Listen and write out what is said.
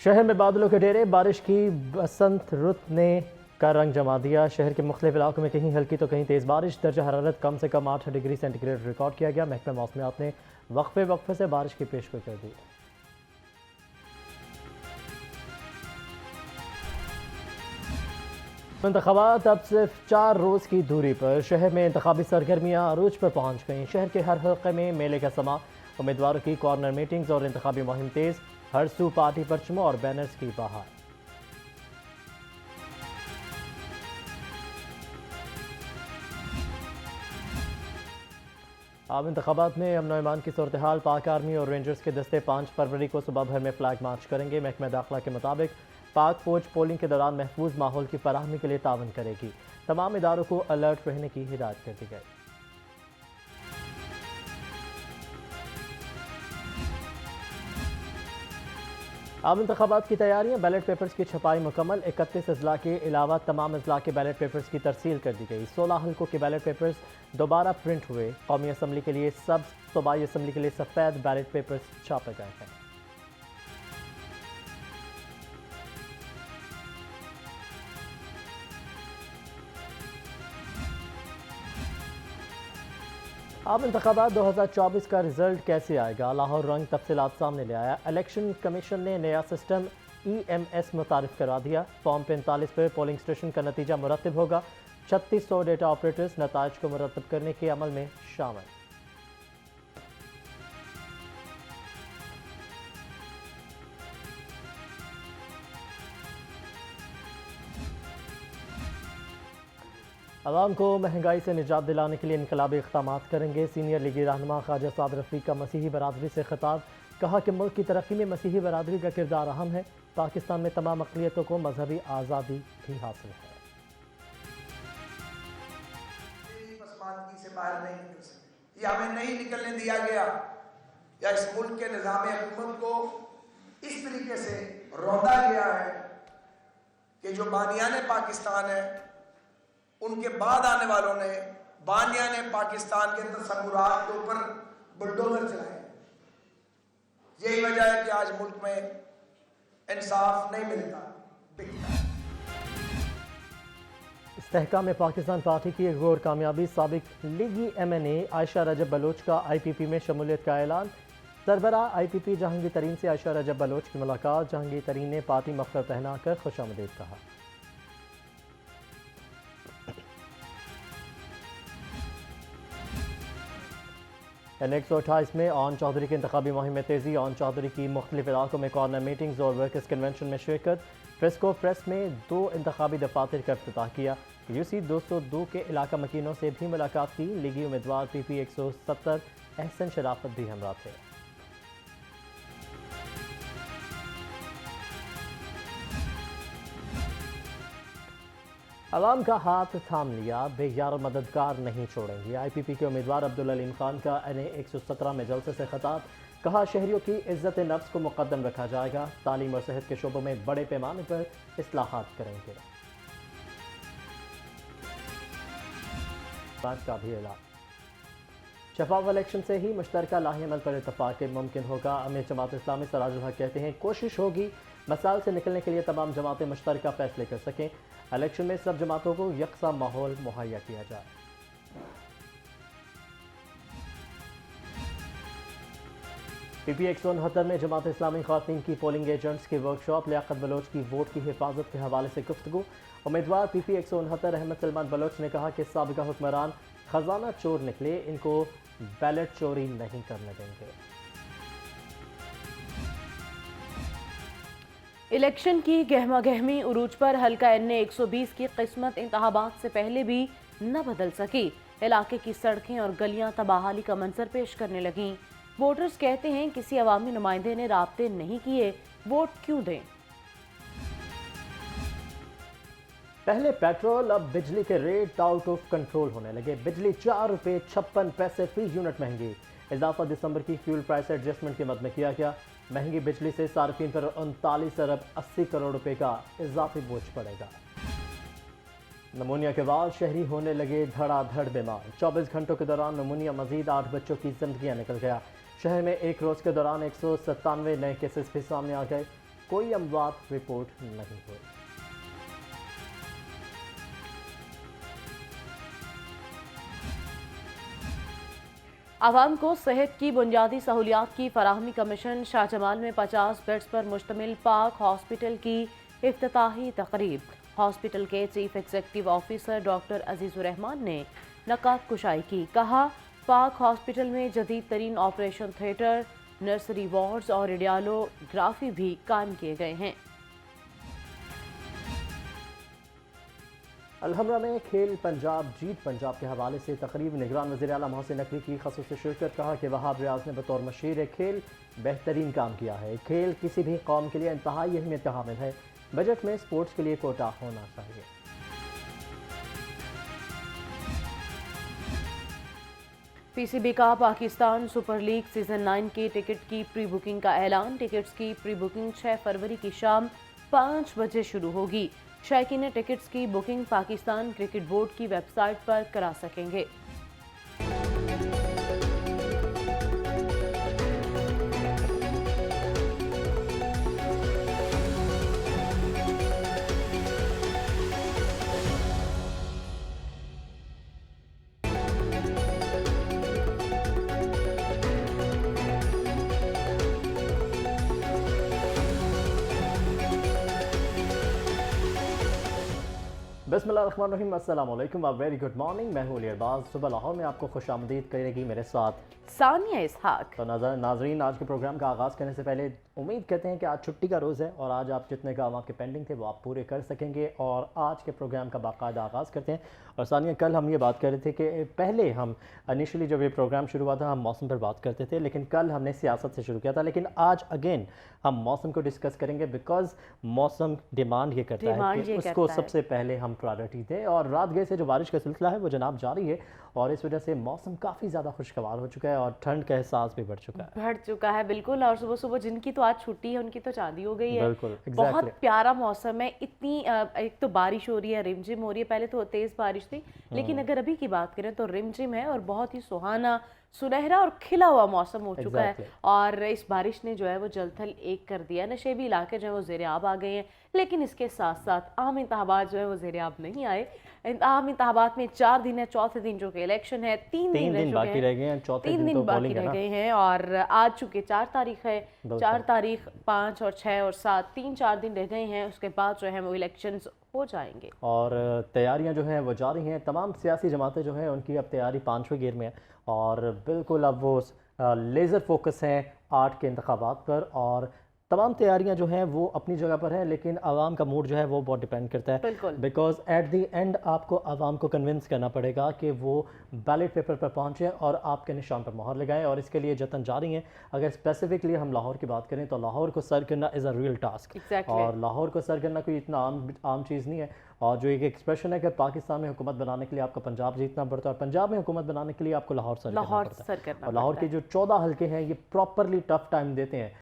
शहर में बादलों के डेरे, बारिश की बसंत रुत ने का रंग जमा दिया। शहर के मुख्तलिफ इलाकों में कहीं हल्की तो कहीं तेज़ बारिश। दर्जा हरारत कम से कम 8 डिग्री सेंटीग्रेड रिकॉर्ड किया गया। महकमा मौसमियात ने वक्फे से बारिश की पेशगोई कर दी। इंतखाबात अब सिर्फ 4 रोज़ की दूरी पर। शहर में इंतखाबी सरगर्मियाँ अरूज पर पहुँच गईं। शहर के हर हल्के में मेले का समा, उम्मीदवारों की कॉर्नर मीटिंग्स और इंतखाबी मुहिम तेज़। हर सू पार्टी परचमों और बैनर्स की बहार। आम इंतखाबात में अमन ईमान की सूरत हाल। पाक आर्मी और रेंजर्स के दस्ते 5 फरवरी को सुबह भर में फ्लैग मार्च करेंगे। महकमा दाखिला के मुताबिक पाक फौज पोलिंग के दौरान महफूज माहौल की फराहमी के लिए तावन करेगी। तमाम इदारों को अलर्ट रहने की हिदायत कर दी गई। आम इंतखाबात की तैयारियां, बैलेट पेपर्स की छपाई मुकम्मल। 31 अजला के अलावा तमाम अजला के बैलेट पेपर्स की तरसील कर दी गई। 16 हल्कों के बैलेट पेपर्स दोबारा प्रिंट हुए। कौमी असम्बली के लिए सूबाई असम्बली के लिए सफ़ेद बैलेट पेपर्स छापे गए हैं। आम इंतखाबात 2024 का रिजल्ट कैसे आएगा? लाहौर रंग तफसीलात सामने ले आया। इलेक्शन कमीशन ने नया सिस्टम EMS मुतारिफ करा दिया। फॉर्म 45 पर पोलिंग स्टेशन का नतीजा मुरतब होगा। 3600 डेटा ऑपरेटर्स नताज को मुरतब करने के अमल में शामिल। अवाम को महंगाई से निजात दिलाने के लिए इनकलाबी इक़दामात करेंगे। सीनियर लीगी रहनुमा ख्वाजा साद रफ़ीक का मसीही बरादरी से खिताब। कहा कि मुल्क की तरक्की में मसीही बरादरी का किरदार अहम है। पाकिस्तान में तमाम अक़लियतों को मजहबी आज़ादी भी हासिल है। से बाहर नहीं निकल सकते, या हमें नहीं निकलने दिया गया, या इस मुल्क के निज़ाम हुकूमत को इस तरीके से रौंदा गया है कि जो बानियाने पाकिस्तान है उनके बाद आने वालों ने बानियाने पाकिस्तान के तसव्वुरात के ऊपर बुलडोजर चलाए। यही वजह है कि आज मुल्क में इंसाफ नहीं मिलता, बिकता है। इस्तेहकाम पाकिस्तान पार्टी की एक और कामयाबी। साबिक लीगी MNA आयशा रजब बलोच का IPP में शमूलियत का ऐलान। सरबरा IPP जहांगीर तरीन से आयशा रजब बलोच की मुलाकात। जहांगीर तरीन ने पार्टी मफलर पहनाकर खुशामदीद कहा। N128 में ऑन चौधरी की इंतखाबी मुहिम में तेज़ी। ऑन चौधरी की मुख्तलिफ इलाकों में कॉर्नर मीटिंग्स और वर्कर्स कन्वेंशन में शिरकत। प्रेसको प्रेस में 2 इंतखाबी दफातर का इफ्तिताह किया। UC 202 के इलाका मकीनों से भी मुलाकात की। लीगी उम्मीदवार PP 170 एहसन शराफत भी हमरा थे। अवाम का हाथ थाम लिया, बेयार मददगार नहीं छोड़ेंगे। IPP के उम्मीदवार अब्दुल अलीम खान का NA 117 में जलसे से खिताब। कहा शहरियों की इज्जत नफ्स को मुकद्दम रखा जाएगा। तालीम और सेहत के शोबों में बड़े पैमाने पर इस्लाहात करेंगे। बात का भी ऐलान। शफाफ इलेक्शन से ही मुश्तरका लाही अमल पर इत्तफाक मुमकिन होगा। अमीर जमात इस्लामी सराजुल हक कहते हैं कोशिश होगी मसाइल से निकलने के लिए तमाम जमातें मुश्तरका फैसले कर सकें। इलेक्शन में सब जमातों को यकसा माहौल मुहैया किया जाए। PP 169 में जमात इस्लामी ख़वातीन की पोलिंग एजेंट्स की वर्कशॉप। लियाकत बलोच की वोट की हिफाजत के हवाले से गुफ्तगू। उम्मीदवार PP 169 अहमद सलमान बलोच ने कहा कि साबिका हुक्मरान खजाना चोर निकले, इनको बैलेट चोरी नहीं करने देंगे। इलेक्शन की गहमा गहमी उरूज पर। हल्का NA 120 की किस्मत इंतखाबात से पहले भी न बदल सकी। इलाके की सड़कें और गलियां तबाहाली का मंजर पेश करने लगीं। वोटर्स कहते हैं किसी अवामी नुमाइंदे ने राब्ते नहीं किए, वोट क्यों दें। पहले पेट्रोल, अब बिजली के रेट आउट ऑफ कंट्रोल होने लगे। बिजली 4 रुपये 56 पैसे फी यूनिट महंगी। इजाफा दिसंबर की फ्यूल प्राइस एडजस्टमेंट के मद में किया गया। महंगी बिजली से सार्फिन पर 39 अरब 80 करोड़ रुपए का इजाफी बोझ पड़ेगा। नमूनिया के बाद शहरी होने लगे धड़ाधड़ बीमार। 24 घंटों के दौरान नमूनिया मजीद 8 बच्चों की जिंदगियां निकल गया। शहर में एक रोज के दौरान 197 नए केसेस भी सामने आ गए। कोई अमवात रिपोर्ट नहीं हुई। आवाम को सेहत की बुनियादी सहूलियात की फराहमी कमीशन शाहजमाल में 50 बेड्स पर मुश्तमिल पाक हॉस्पिटल की इफ्तिताही तकरीब। हॉस्पिटल के chief executive officer doctor Azizurrahman ने नकात कुशाई की। कहा, पाक हॉस्पिटल में जदीद तरीन ऑपरेशन थिएटर, नर्सरी वार्ड्स और रेडियोग्राफी भी कायम किए गए हैं। अलहमरा में खेल पंजाब जीत पंजाब के हवाले से तकरीब निगरान वज़ीर आला मोहसिन नकवी की खसूसी शिरकत। कहा कि वहाब रियाज ने बतौर मशीर खेल बेहतरीन काम किया है। खेल किसी भी कौम के लिए इंतहाई अहमियत का हामिल है। बजट में स्पोर्ट्स के लिए कोटा होना चाहिए। पीसीबी का पाकिस्तान सुपर लीग सीजन 9 की टिकट की प्री बुकिंग का ऐलान। टिकट्स की प्री बुकिंग 6 फरवरी की शाम 5 बजे शुरू होगी। शायकीन टिकट्स की बुकिंग पाकिस्तान क्रिकेट बोर्ड की वेबसाइट पर करा सकेंगे। बिस्मिल्लाहिर्रहमानिर्रहीम, अस्सलाम वालेकुम, अ वेरी गुड मॉर्निंग। मैं हूं अली अरबाज। सुबह लाहौर में आपको खुशामदीद करेगी मेरे साथ सानिया इसहाक। तो नाजरीन, आज के प्रोग्राम का आगाज़ करने से पहले उम्मीद करते हैं कि आज छुट्टी का रोज़ है और आज आप जितने काम आपके पेंडिंग थे वो आप पूरे कर सकेंगे। और आज के प्रोग्राम का बाकायदा आगाज़ करते हैं। और सानिया, कल हम ये बात कर रहे थे कि पहले हम इनिशियली जब ये प्रोग्राम शुरू हुआ था हम मौसम पर बात करते थे, लेकिन कल हमने सियासत से शुरू किया था। लेकिन आज अगेन हम मौसम को डिस्कस करेंगे बिकॉज मौसम डिमांड ये करता है कि उसको सबसे पहले हम प्रायोरिटी दें। और रात गए से जो बारिश का सिलसिला है वो जनाब जारी है और इस वजह से मौसम काफ़ी ज़्यादा खुशगवार हो चुका है और ठंड का एहसास भी बढ़ चुका है। बिल्कुल। और सुबह सुबह जिनकी तो आज छुट्टी है उनकी तो चांदी हो गई है। बिल्कुल, बहुत प्यारा मौसम है। इतनी एक तो बारिश हो रही है, रिमझिम हो रही है। पहले तो तेज बारिश थी, लेकिन अगर अभी की बात करें तो रिमझिम है और बहुत ही सुहाना, सुनहरा और खिला हुआ मौसम हो चुका है। और इस बारिश ने जो है वो जलथल एक कर दिया। नशेबी इलाके जो है वो ज़ेर-ए-आब आ गए हैं, लेकिन इसके साथ साथ आम इंतखाबात जो है वो ज़ेर-ए-आब नहीं आए। आम इंतखाबात में 4 दिन है, चौथे दिन जो कि इलेक्शन है, 3 दिन बाकी रह गए हैं, चौथे दिन तो बाकी रह गए हैं। और आज चूंकि 4 तारीख है, 4 तारीख, 5 और 6 और 7 3-4 दिन रह गए हैं। उसके बाद जो है वो इलेक्शंस हो जाएंगे और तैयारियां जो हैं वो जारी हैं। तमाम सियासी जमातें जो हैं उनकी अब तैयारी 5वें गियर में है और बिल्कुल अब वो लेज़र फोकस हैं 8 के इंतखाबात पर। और तमाम तैयारियां जो हैं वो अपनी जगह पर हैं, लेकिन आवाम का मूड जो है वो बहुत डिपेंड करता है। बिकॉज एट दी एंड आपको आवाम को कन्विंस करना पड़ेगा कि वो बैलेट पेपर पर पहुंचे और आपके निशान पर मोहर लगाएं और इसके लिए जतन जारी हैं। अगर स्पेसिफिकली हम लाहौर की बात करें तो लाहौर को सर करना इज़ अ रियल टास्क। और लाहौर को सर करना कोई इतना आम चीज़ नहीं है। और जो एक एक्सप्रेशन है कि पाकिस्तान में हुकूमत बनाने के लिए आपको पंजाब जीतना पड़ता है और पंजाब में हुकूमत बनाने के लिए आपको लाहौर सर करना पड़ता है। और लाहौर के जो 14 हल्के हैं ये प्रॉपरली टफ टाइम देते हैं